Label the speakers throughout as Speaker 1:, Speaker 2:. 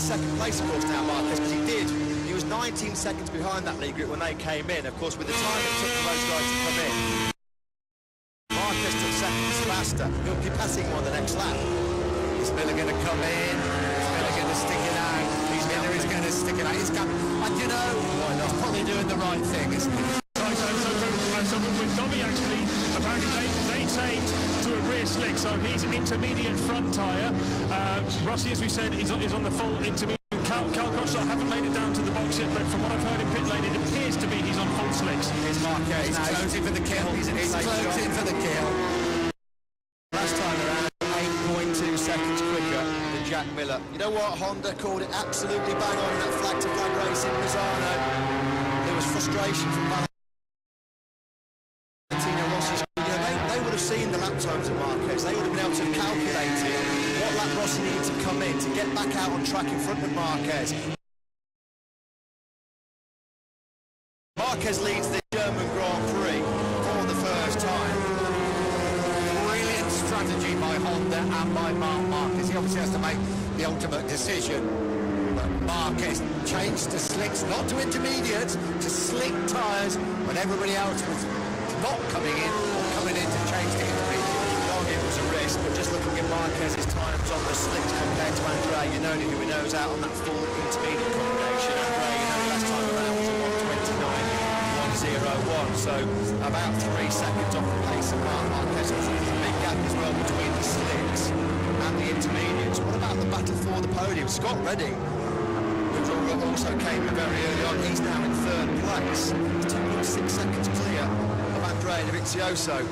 Speaker 1: second place, of course, now, Marquez, because he was 19 seconds behind that lead group when they came in. Of course, with the time it took for those guys to come in, Marquez took seconds faster. He'll be passing him on the next lap.
Speaker 2: Is Miller going to come in? Is Miller going to stick it out? Miller is going to stick it out. He's got, and you know, he's probably doing the right thing, isn't he?
Speaker 3: So with Dobby, actually, apparently they changed to a rear slick, so he's intermediate front tyre. Rossi, as we said, is on the full intermediate. Cal Crosser haven't made it down to the box yet, but from what I've heard in pit lane, it appears to be he's on full slicks.
Speaker 1: Here's Marquez.
Speaker 2: He's closing for the kill. He's closing for the kill.
Speaker 1: Last time around, 8.2 seconds quicker than Jack Miller. You know what? Honda called it absolutely bang on in that flag-to-flag race in Misano. There was frustration from Rossi's. They would have seen the lap times of Marquez. They would have been able to calculate what lap Rossi needed to come in to get back out on track in front of Marquez. Marquez leads the German Grand Prix for the first time.
Speaker 2: Brilliant strategy by Honda and by Marc Marquez. He obviously has to make the ultimate decision. But Marquez changed to slicks, not to intermediates, to slick tyres when everybody else was not coming in or coming in to change to intermediate.
Speaker 1: It was a risk, but just looking at Marquez's times on the slicks compared to Andrea Iannone, who we know is out on that full intermediate combination. Andrea Iannone last time around was a 1:29.101, so about 3 seconds off the pace of Marquez. There's a big gap as well between the slicks and the intermediates. What about the battle for the podium? Scott Redding, who also came in very early on, he's now in third place. He's 2.6 seconds clear of Andrea Dovizioso.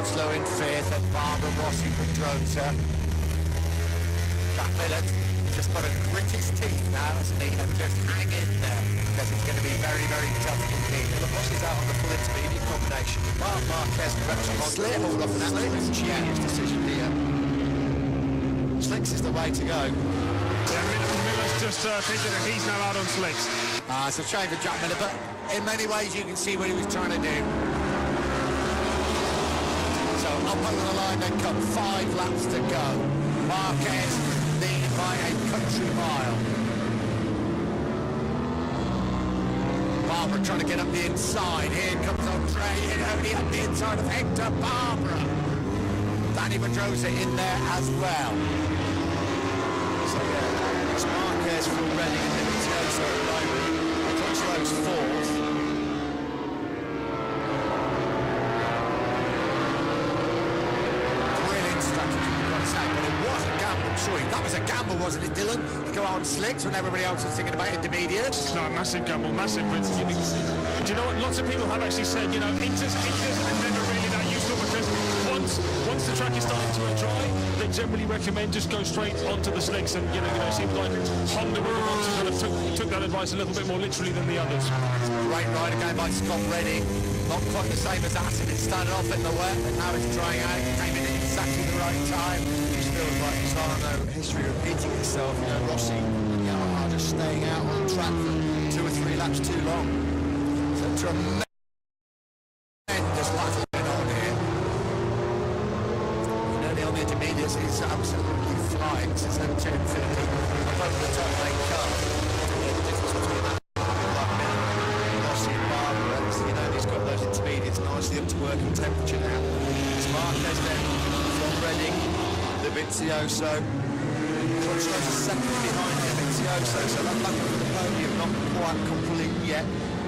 Speaker 2: Slow in fifth, and Barbara Rossi Pedrosa. Jack Miller just got to grit his teeth now, hasn't he, and just hang in there, because it's going to be very, very tough indeed.
Speaker 1: Well, Rossi's out on the full intermediate combination. Marc Marquez perhaps
Speaker 2: Slick
Speaker 1: hold off an absolute genius decision here. Slicks is the way to go.
Speaker 3: Yeah, Miller's just thinking that he's now out on slicks.
Speaker 2: It's a shame for Jack Miller, but in many ways you can see what he was trying to do. Up over the line, they come 5 laps to go. Marquez leading by a country mile. Barbara trying to get up the inside. Here comes Andrea Iannone up the inside of Hector Barbara. Danny Pedrosa in there as well.
Speaker 1: So yeah, it's Marquez from Redding and Dovizioso at the moment. Crutchlow's fourth.
Speaker 2: That was a gamble, wasn't it, Dylan? To go out on slicks when everybody else was thinking about intermediates.
Speaker 3: No, massive gamble, massive. But do you know what? Lots of people have actually said, you know, Inters are never really that useful because once the track is starting to dry, they generally recommend just go straight onto the slicks. And you know, it seems like Honda were the ones who kind of took that advice a little bit more literally than the others.
Speaker 2: Great ride again by Scott Redding. Not quite the same as Assen. It started off in the wet, and now it's drying out. Came in at exactly the right time.
Speaker 1: Feels like Misano history repeating itself. You know, Rossi are just staying out on track for 2 or 3 laps too long.
Speaker 2: So tremendous battle going on here. Iannone on the intermediates is absolutely flying since that 10:50 above the top lane car. The difference between that
Speaker 1: Rossi and Barbara, you know, he's got those intermediates nicely up to working temperature now. It's Marquez then from Redding. Dovizioso. Crutchlow's second behind Dovizioso, so that battle for the podium not quite complete yet.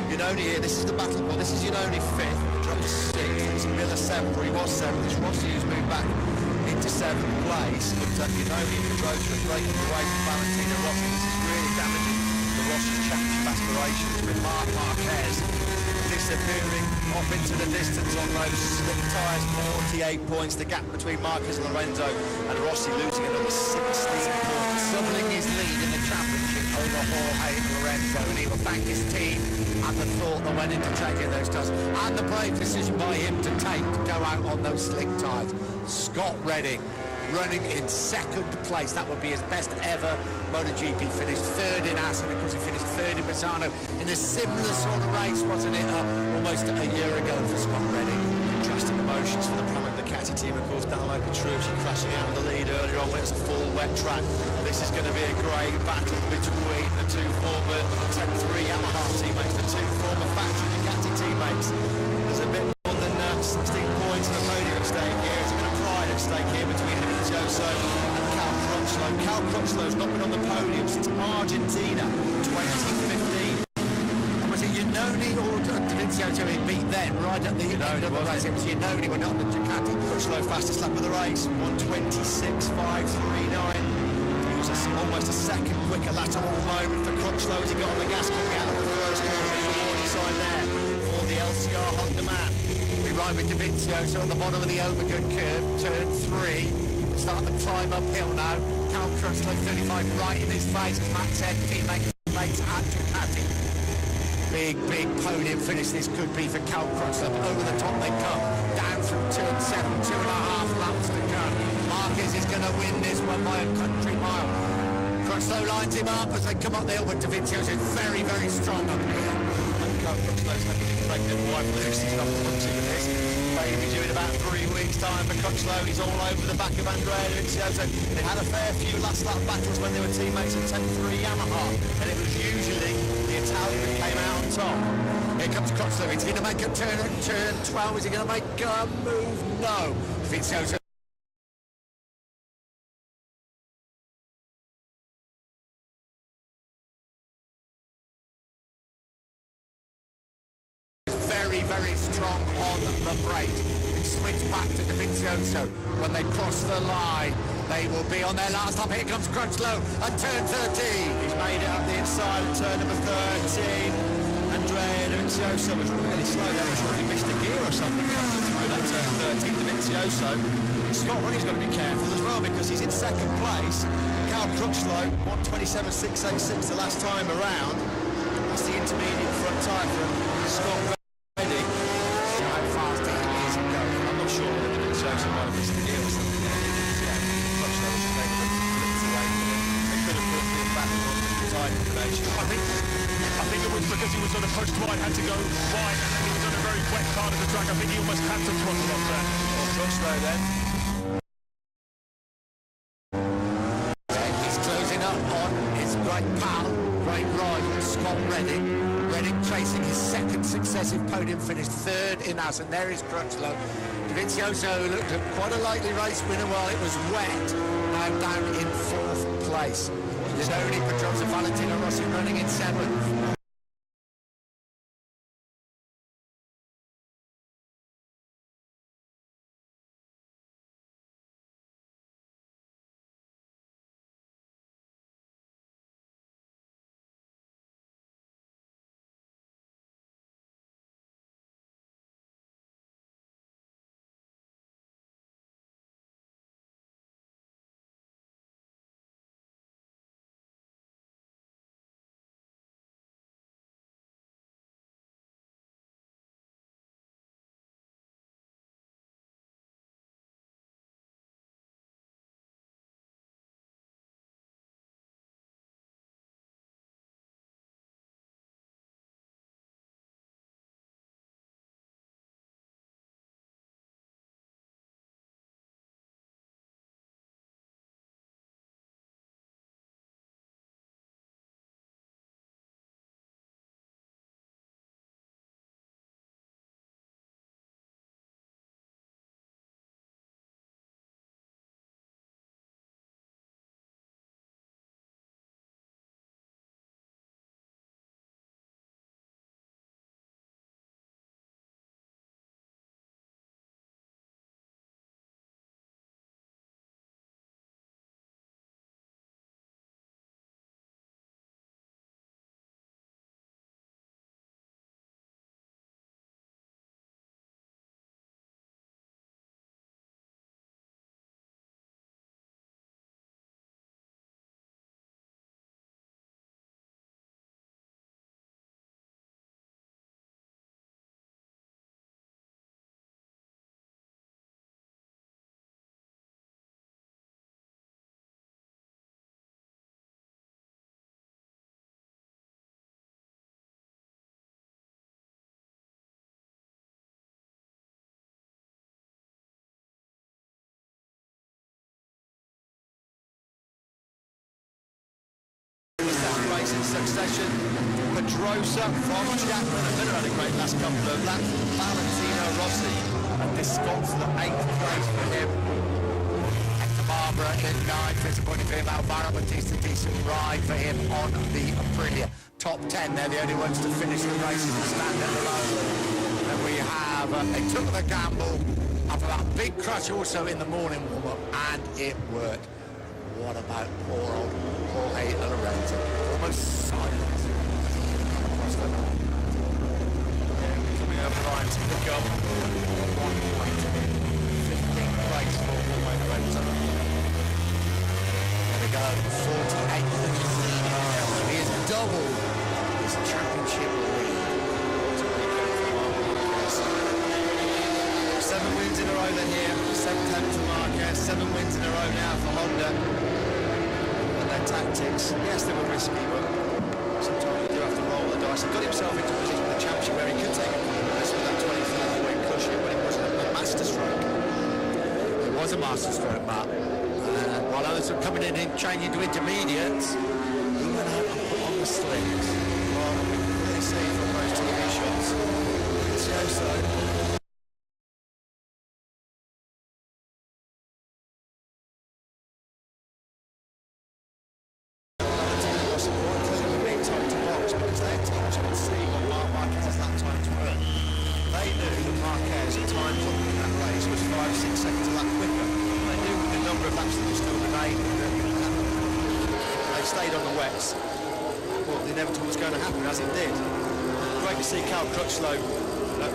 Speaker 1: Iannone here, this is the battle, well, this is Iannone 5th, dropped to 6th, it's Miller 7th, where he was 7th, it's Rossi who's moved back into 7th place, but Iannone and Pedrosa are breaking away from Valentino Rossi. This is really damaging the Rossi's championship aspirations, with Marc Marquez disappearing off into the distance on those slick tyres. 48 points, the gap between Marquez and Lorenzo, and Rossi losing another 16 points.
Speaker 2: Doubling his lead in the championship over Jorge Lorenzo, and he will thank his team and the thought that went into taking those tyres, and the brave decision by him to go out on those slick tyres. Scott Redding running in 2nd place. That would be his best ever MotoGP finish. 3rd in Assen, of course he finished 3rd in Misano in a similar sort of race, wasn't it, almost a year ago for Scott Redding.
Speaker 1: Contrasting emotions for the Pramac Ducati Ducati team, of course, Danilo Petrucci crashing out of the lead earlier on when it's a full wet track. This is going to be a great battle between the two former 10-3 Yamaha teammates, the two former factory Ducati teammates. There's a bit more than 16 points in the podium at stake here. It's a bit of pride at stake here between Dovizioso and Cal Crutchlow. Cal Crutchlow's not been on the podium since Argentina 2015.
Speaker 2: Was it Iannone or Dovizioso who beat them right at the end of the race? It was Iannone, were not the Ducati.
Speaker 1: Crutchlow fastest lap of the race, 1:26.539. It was almost a second quicker lateral moment for Crutchlow as he got on the gas coming out of the first corner. There's a warning sign there for the LCR Honda man.
Speaker 2: We ride with Dovizioso at the bottom of the Omega curve, turn 3. Start the climb uphill now. Cal Crutchlow 35 right in his face, as Matt said, teammates at Ducati. Big podium finish this could be for Cal Crutchlow. Over the top they come, down through turn 7, 2.5 laps to go. Marquez is going to win this one by a country mile. Crutchlow lines him up as they come up the hill, but Dovizioso is very strong up here.
Speaker 1: And Cal Crutchlow's having a pregnant wife, Lucy's not touching with this. Baby due in about 3 weeks' time for Crutchlow. He's all over the back of Andrea Dovizioso. They had a fair few last lap battles when they were teammates in 10-3 Yamaha, and it was usually the Italian that came out on top.
Speaker 2: Here comes Crutchlow. Is he going to make a turn at turn 12? Is he going to make a move? No. Dovizioso very strong on the brake. It's switched back to Dovizioso. When they cross the line, they will be on their last lap. Here comes Crutchlow at turn 13.
Speaker 1: He's made it up the inside at turn number 13. Andrea Dovizioso was really slow there. He's really missed a gear or something coming through that turn 13. Dovizioso. Scott Running's got to be careful as well because he's in second place. Cal Crutchlow, 1:27.686 the last time around. That's the intermediate front tyre from Scott Running.
Speaker 2: How fast he is going.
Speaker 1: I'm not sure whether Dovizioso might have missed the gear or something. Crutchlow was taking a flipped away from him. They could have put him back on the tyre combination.
Speaker 3: I think it was because he was on a push wide, had to go wide, and then he was on a very wet part of the track. I think he almost had to throttle off there.
Speaker 1: Well, Crutchlow then.
Speaker 2: He's closing up on his great pal, great rival, Scott Redding. Redding chasing his second successive podium finish, third in us, and there is Crutchlow. Dovizioso looked at quite a likely race winner while it was wet, now down in 4th place. There's only Pedrosa Valentino Rossi running in 7th.
Speaker 1: race in succession. Pedrosa from Chapman, and Miller had a great last couple of laps. Valentino Rossi, and this Scots the 8th place for him.
Speaker 2: Barbara in 9th, disappointing for him. Alvaro Batista, decent ride for him on the Aprilia. Top 10, they're the only ones to finish the race and stand at the moment. And we have, they took the gamble after that big crash also in the morning warm-up, and it worked. What about poor old Jorge Lorenzo? Almost silent.
Speaker 1: Coming over the line to pick up 1 point. 15th place for Jorge Lorenzo.
Speaker 2: There we go, 48th. He has doubled his championship lead.
Speaker 1: 7 wins in a row they're here. 7th Hamilton Marquez, 7 wins in a row now for Honda. And their tactics, yes, they were risky, but sometimes you do have to roll the dice. He got himself into a position in the championship where he could take a risk with that 24-point cushion, but it wasn't a masterstroke.
Speaker 2: It was a masterstroke, Matt. While others were coming in and changing to intermediates, he went out and put on the slicks.
Speaker 1: Well, we can really see from those TV shots. It's so.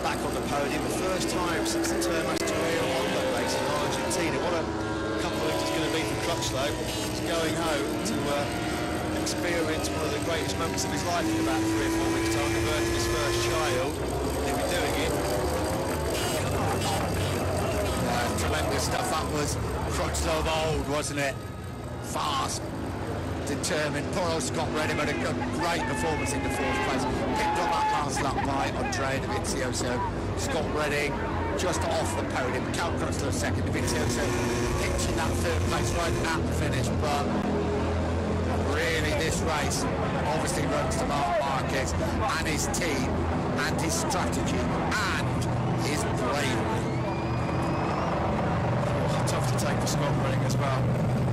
Speaker 1: Back on the podium, the first time since the Termas Torino Honda race in Argentina. What a couple of weeks it's going to be for Crutchlow. He's going home to experience one of the greatest moments of his life in about 3 or 4 weeks' time, the birth of his first child. He'll be doing it.
Speaker 2: Tremendous stuff. That was Crutchlow of old, wasn't it? Fast, determined. Poor old Scott Redding had a great performance in the 4th place. Picked on that last lap by Andrea Dovizioso. Scott Redding just off the podium. Cal Crutchlow 2nd. Dovizioso pitching that 3rd place right at the finish. But really, this race obviously runs to Marc Marquez and his team and his strategy and his bravery.
Speaker 1: Tough to take for Scott Redding as well.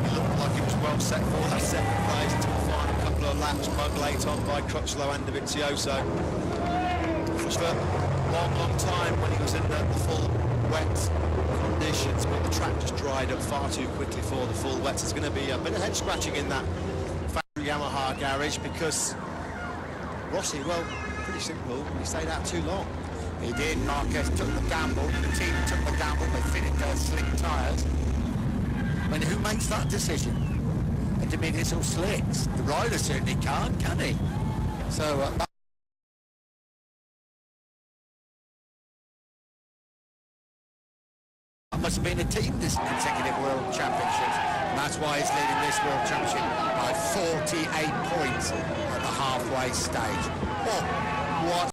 Speaker 1: It looked like it was well set for that 2nd place until the final couple of laps, mug late on by Crutchlow and Dovizioso. For a long time when he was in the full wet conditions, but the track just dried up far too quickly for the full wet. There's going to be a bit of head scratching in that factory Yamaha garage because Rossi, well, pretty simple, he stayed out too long.
Speaker 2: He did. Marquez took the gamble. The team took the gamble. They fitted their slick tyres. I mean, who makes that decision? Intermediates or slicks? The rider certainly can't, can he? So that must have been a team this consecutive World Championships. And that's why he's leading this World Championship by 48 points at the halfway stage. Oh, what